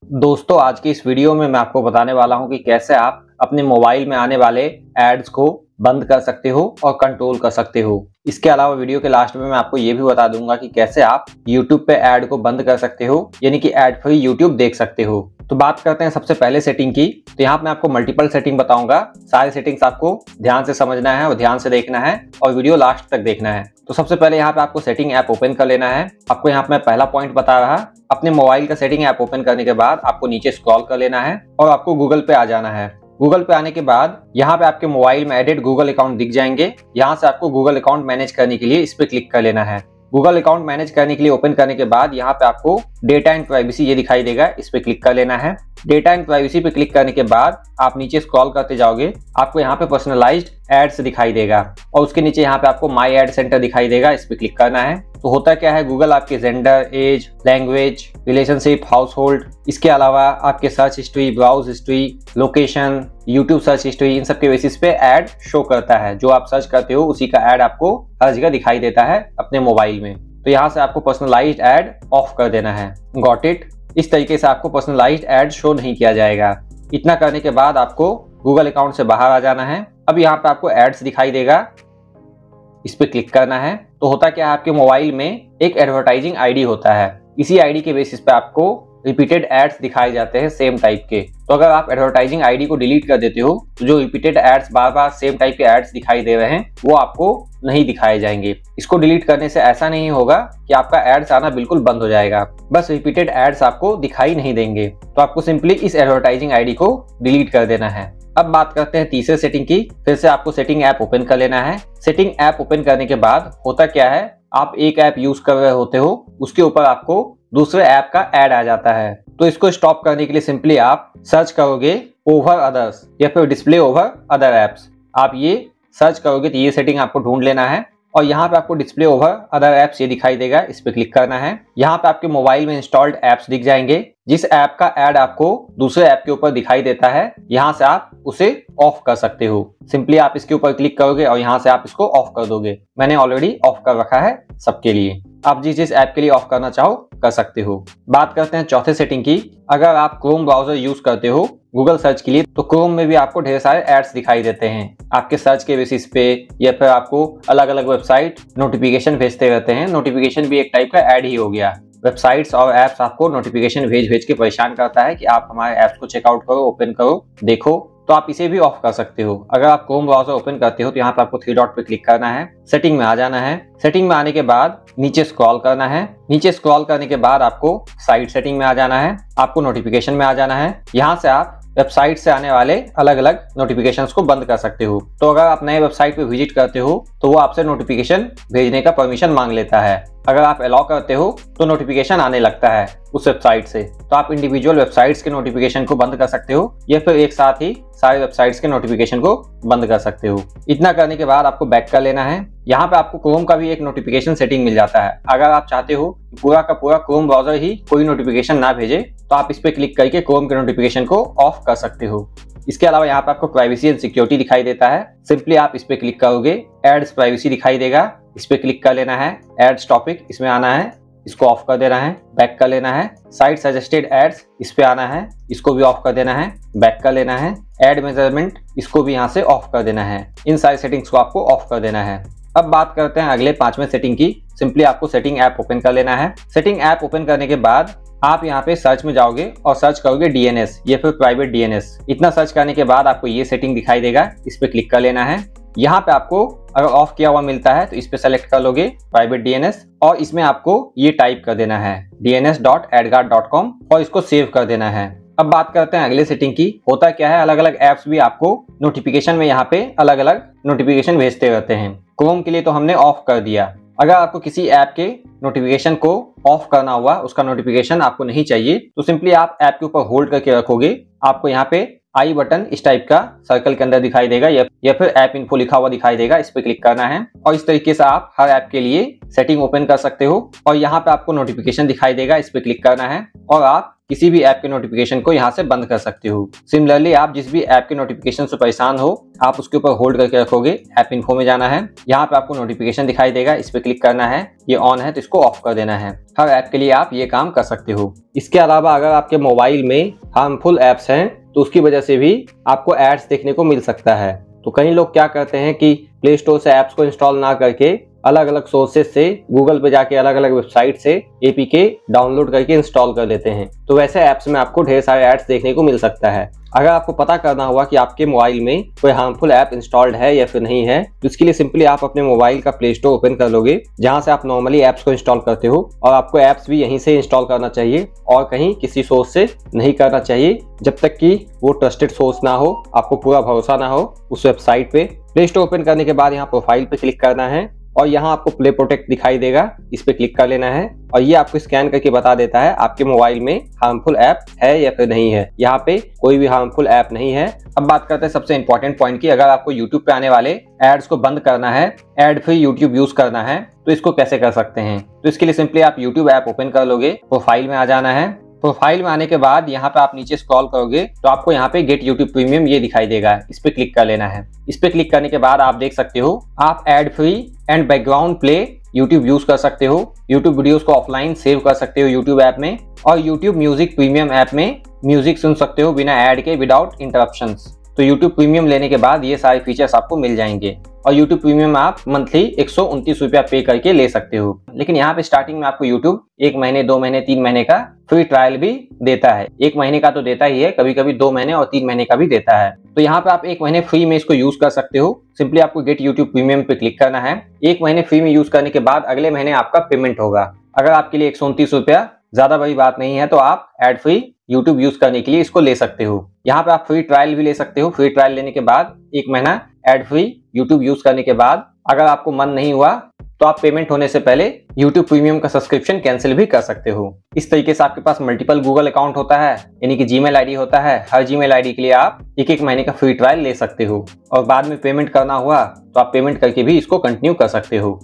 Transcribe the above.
दोस्तों आज की इस वीडियो में मैं आपको बताने वाला हूं कि कैसे आप अपने मोबाइल में आने वाले एड्स को बंद कर सकते हो और कंट्रोल कर सकते हो। इसके अलावा वीडियो के लास्ट में मैं आपको ये भी बता दूंगा कि कैसे आप YouTube पे ऐड को बंद कर सकते हो, यानी कि ऐड फ्री YouTube देख सकते हो। तो बात करते हैं सबसे पहले सेटिंग की। तो यहाँ पे मैं आपको मल्टीपल सेटिंग बताऊंगा। सारी सेटिंग्स आपको ध्यान से समझना है और ध्यान से देखना है और वीडियो लास्ट तक देखना है। तो सबसे पहले यहाँ पे आपको सेटिंग ऐप ओपन कर लेना है। आपको यहाँ पे मैं पहला पॉइंट बता रहा, अपने मोबाइल का सेटिंग ऐप ओपन करने के बाद आपको नीचे स्क्रॉल कर लेना है और आपको गूगल पे आ जाना है। गूगल पे आने के बाद यहाँ पे आपके मोबाइल में एडिट गूगल अकाउंट दिख जाएंगे। यहाँ से आपको गूगल अकाउंट मैनेज करने के लिए इस पे क्लिक कर लेना है। गूगल अकाउंट मैनेज करने के लिए ओपन करने के बाद यहाँ पे आपको डेटा एंड प्राइवेसी ये दिखाई देगा, इस पे क्लिक कर लेना है। डेटा एंड प्राइवेसी पे क्लिक करने के बाद आप नीचे स्क्रॉल करते जाओगे, आपको यहाँ पे पर्सनलाइज्ड एड्स दिखाई देगा और उसके नीचे यहाँ पे आपको माई एड सेंटर दिखाई देगा, इस पे क्लिक करना है। तो होता क्या है, गूगल आपके gender, age, language, relationship, household, इसके अलावा आपके search history, browse history, location, YouTube search history, इन सब के बेसिस पे ऐड शो करता है। जो आप सर्च करते हो उसी का ऐड आपको हर जगह दिखाई देता है अपने मोबाइल में। तो यहाँ से आपको पर्सनलाइज्ड ऐड ऑफ कर देना है। Got it. इस तरीके से आपको पर्सनलाइज्ड ऐड शो नहीं किया जाएगा। इतना करने के बाद आपको गूगल अकाउंट से बाहर आ जाना है। अब यहाँ पे आपको एड्स दिखाई देगा, इस पे क्लिक करना है। तो होता क्या है, आपके मोबाइल में एक एडवर्टाइजिंग आईडी होता है। इसी आईडी के बेसिस पे आपको रिपीटेड एड्स दिखाए जाते हैं सेम टाइप के। तो अगर आप एडवर्टाइजिंग आईडी को डिलीट कर देते हो तो जो रिपीटेड एड्स बार बार सेम टाइप के एड्स दिखाई दे रहे हैं वो आपको नहीं दिखाए जाएंगे। इसको डिलीट करने से ऐसा नहीं होगा कि आपका एड्स आना बिल्कुल बंद हो जाएगा, बस रिपीटेड एड्स आपको दिखाई नहीं देंगे। तो आपको सिंपली इस एडवर्टाइजिंग आईडी को डिलीट कर देना है। अब बात करते हैं तीसरे सेटिंग की। फिर से आपको सेटिंग ऐप ओपन कर लेना है। सेटिंग ऐप ओपन करने के बाद होता क्या है, आप एक ऐप यूज कर रहे होते हो, उसके ऊपर आपको दूसरे ऐप का ऐड आ जाता है। तो इसको स्टॉप करने के लिए सिंपली आप सर्च करोगे ओवर अदर्स या फिर डिस्प्ले ओवर अदर एप्स। आप ये सर्च करोगे तो ये सेटिंग आपको ढूंढ लेना है और यहाँ पे आपको डिस्प्ले ओवर अदर एप्स ये दिखाई देगा, इस पे क्लिक करना है। यहाँ पे आपके मोबाइल में इंस्टॉल्ड एप्स दिख जाएंगे। जिस ऐप का ऐड आपको दूसरे ऐप के ऊपर दिखाई देता है, यहाँ से आप उसे ऑफ कर सकते हो। सिंपली आप इसके ऊपर क्लिक करोगे और यहाँ से आप इसको ऑफ कर दोगे। मैंने ऑलरेडी ऑफ कर रखा है सबके लिए। आप जिस ऐप के लिए ऑफ करना चाहो कर सकते हो। बात करते हैं चौथे सेटिंग की। अगर आप क्रोम ब्राउजर यूज करते हो गूगल सर्च के लिए, तो क्रोम में भी आपको ढेर सारे एड्स दिखाई देते हैं आपके सर्च के बेसिस पे, या फिर आपको अलग अलग वेबसाइट नोटिफिकेशन भेजते रहते हैं। नोटिफिकेशन भी एक टाइप का ऐड ही हो गया। वेबसाइट्स और एप्स आपको नोटिफिकेशन भेज भेज के परेशान करता है कि आप हमारे ऐप्स को चेकआउट करो, ओपन करो, देखो। तो आप इसे भी ऑफ कर सकते हो। अगर आप क्रोम ब्राउजर ओपन करते हो तो यहाँ पे आपको थ्री डॉट पे क्लिक करना है, सेटिंग में आ जाना है। सेटिंग में आने के बाद नीचे स्क्रॉल करना है। नीचे स्क्रॉल करने के बाद आपको साइट सेटिंग में आ जाना है, आपको नोटिफिकेशन में आ जाना है। यहाँ से आप वेबसाइट से आने वाले अलग अलग नोटिफिकेशंस को बंद कर सकते हो। तो अगर आप नए वेबसाइट पे विजिट करते हो तो वो आपसे नोटिफिकेशन भेजने का परमिशन मांग लेता है। अगर आप अलाउ करते हो तो नोटिफिकेशन आने लगता है उस वेबसाइट से। तो आप इंडिविजुअल वेबसाइट्स के नोटिफिकेशन को बंद कर सकते हो या फिर एक साथ ही सारे वेबसाइट्स के नोटिफिकेशन को बंद कर सकते हो। इतना करने के बाद आपको बैक कर लेना है। यहाँ पे आपको क्रोम का भी एक नोटिफिकेशन सेटिंग मिल जाता है। अगर आप चाहते हो पूरा का पूरा क्रोम ब्राउजर ही कोई नोटिफिकेशन ना भेजे तो आप इस पे क्लिक करके क्रोम के नोटिफिकेशन को ऑफ कर सकते हो। इसके अलावा यहाँ पे आपको प्राइवेसी एंड सिक्योरिटी दिखाई देता है। सिंपली आप इस पे क्लिक करोगे, एड्स प्राइवेसी दिखाई देगा, इस पे क्लिक कर लेना है। एड्स टॉपिक इसमें आना है, इसको ऑफ कर देना है, बैक कर लेना है। साइट सजेस्टेड एड्स इस पे आना है, इसको भी ऑफ कर देना है, बैक कर लेना है। एड मेजरमेंट इसको भी यहाँ से ऑफ कर देना है। इन सारी सेटिंग्स को आपको ऑफ कर देना है। अब बात करते हैं अगले पांचवें सेटिंग की। सिंपली आपको सेटिंग ऐप ओपन कर लेना है। सेटिंग ऐप ओपन करने के बाद आप यहाँ पे सर्च में जाओगे और सर्च करोगे डीएनएस या फिर प्राइवेट डीएनएस। इतना सर्च करने के बाद आपको ये सेटिंग दिखाई देगा, इस पे क्लिक कर लेना है। यहाँ पे आपको अगर ऑफ किया हुआ मिलता है तो इस पे सेलेक्ट कर लोगे प्राइवेट डीएनएस और इसमें आपको ये टाइप कर देना है dns.adguard.com और इसको सेव कर देना है। अब बात करते हैं अगले सेटिंग की। होता क्या है, अलग अलग एप्स भी आपको नोटिफिकेशन में यहाँ पे अलग अलग नोटिफिकेशन भेजते रहते हैं। क्रोम के लिए तो हमने ऑफ कर दिया। अगर आपको किसी ऐप के नोटिफिकेशन को ऑफ करना हुआ, उसका नोटिफिकेशन आपको नहीं चाहिए, तो सिंपली आप ऐप के ऊपर होल्ड करके रखोगे। आपको यहाँ पे आई बटन इस टाइप का सर्कल के अंदर दिखाई देगा या फिर ऐप इन्फो लिखा हुआ दिखाई देगा, इस पे क्लिक करना है और इस तरीके से आप हर ऐप के लिए सेटिंग ओपन कर सकते हो। और यहाँ पे आपको नोटिफिकेशन दिखाई देगा, इस पे क्लिक करना है और आप किसी भी ऐप के नोटिफिकेशन को यहाँ से बंद कर सकते हो। सिमिलरली आप जिस भी ऐप के नोटिफिकेशन से परेशान हो आप उसके ऊपर होल्ड करके रखोगे, ऐप इन्फो में जाना है, यहाँ पे आपको नोटिफिकेशन दिखाई देगा, इस पे क्लिक करना है, ये ऑन है तो इसको ऑफ कर देना है। हर ऐप के लिए आप ये काम कर सकते हो। इसके अलावा अगर आपके मोबाइल में हार्मफुल ऐप्स हैं तो उसकी वजह से भी आपको एड्स देखने को मिल सकता है। तो कई लोग क्या करते हैं कि प्ले स्टोर से ऐप्स को इंस्टॉल ना करके अलग अलग सोर्सेज से गूगल पे जाके अलग अलग वेबसाइट से एपीके डाउनलोड करके इंस्टॉल कर लेते हैं। तो वैसे ऐप्स में आपको ढेर सारे एड्स देखने को मिल सकता है। अगर आपको पता करना हुआ कि आपके मोबाइल में कोई हार्मफुल ऐप इंस्टॉल्ड है या फिर नहीं है तो इसके लिए सिंपली आप अपने मोबाइल का प्ले स्टोर ओपन कर लोगे जहां से आप नॉर्मली ऐप्स को इंस्टॉल करते हो, और आपको ऐप्स भी यहीं से इंस्टॉल करना चाहिए और कहीं किसी सोर्स से नहीं करना चाहिए जब तक कि वो ट्रस्टेड सोर्स ना हो, आपको पूरा भरोसा ना हो उस वेबसाइट पे। प्ले स्टोर ओपन करने के बाद यहाँ प्रोफाइल पे क्लिक करना है और यहाँ आपको प्ले प्रोटेक्ट दिखाई देगा, इस पे क्लिक कर लेना है और ये आपको स्कैन करके बता देता है आपके मोबाइल में हार्मफुल ऐप है या फिर नहीं है। यहाँ पे कोई भी हार्मफुल ऐप नहीं है। अब बात करते हैं सबसे इंपॉर्टेंट पॉइंट की, अगर आपको YouTube पे आने वाले एड्स को बंद करना है, एड फ्री YouTube यूज करना है तो इसको कैसे कर सकते हैं। तो इसके लिए सिंपली आप YouTube ऐप ओपन कर लोगे, प्रोफाइल में आ जाना है। प्रोफाइल में आने के बाद यहाँ पे आप नीचे स्क्रॉल करोगे तो आपको यहाँ पे गेट यूट्यूब प्रीमियम ये दिखाई देगा, इस पे क्लिक कर लेना है। इस पे क्लिक करने के बाद आप देख सकते हो आप ad free and background play YouTube use कर सकते हो। यूट्यूब वीडियोस को ऑफलाइन सेव कर सकते हो यूट्यूब ऐप में, और यूट्यूब म्यूजिक प्रीमियम ऐप में म्यूजिक सुन सकते हो बिना एड के, विदाउट इंटरप्शंस। तो YouTube प्रीमियम लेने के बाद ये सारे फीचर्स आपको मिल जाएंगे और YouTube प्रीमियम आप मंथली 129 रुपया पे करके ले सकते हो। लेकिन यहाँ पे स्टार्टिंग में आपको YouTube 1 महीने 2 महीने 3 महीने का फ्री ट्रायल भी देता है। 1 महीने का तो देता ही है, कभी कभी 2 महीने और 3 महीने का भी देता है। तो यहाँ पे आप 1 महीने फ्री में इसको यूज कर सकते हो। सिंपली आपको गेट YouTube प्रीमियम पे क्लिक करना है। 1 महीने फ्री में यूज करने के बाद अगले महीने आपका पेमेंट होगा। अगर आपके लिए 129 रुपया ज्यादा बड़ी बात नहीं है तो आप एड फ्री YouTube यूज करने के लिए इसको ले सकते हो। यहाँ पे आप फ्री ट्रायल भी ले सकते हो। फ्री ट्रायल लेने के बाद 1 महीना एड फ्री YouTube यूज करने के बाद अगर आपको मन नहीं हुआ तो आप पेमेंट होने से पहले YouTube प्रीमियम का सब्सक्रिप्शन कैंसिल भी कर सकते हो। इस तरीके से आपके पास मल्टीपल गूगल अकाउंट होता है, यानी कि जीमेल आईडी होता है। हर जीमेल आईडी के लिए आप 1-1 महीने का फ्री ट्रायल ले सकते हो और बाद में पेमेंट करना हुआ तो आप पेमेंट करके भी इसको कंटिन्यू कर सकते हो।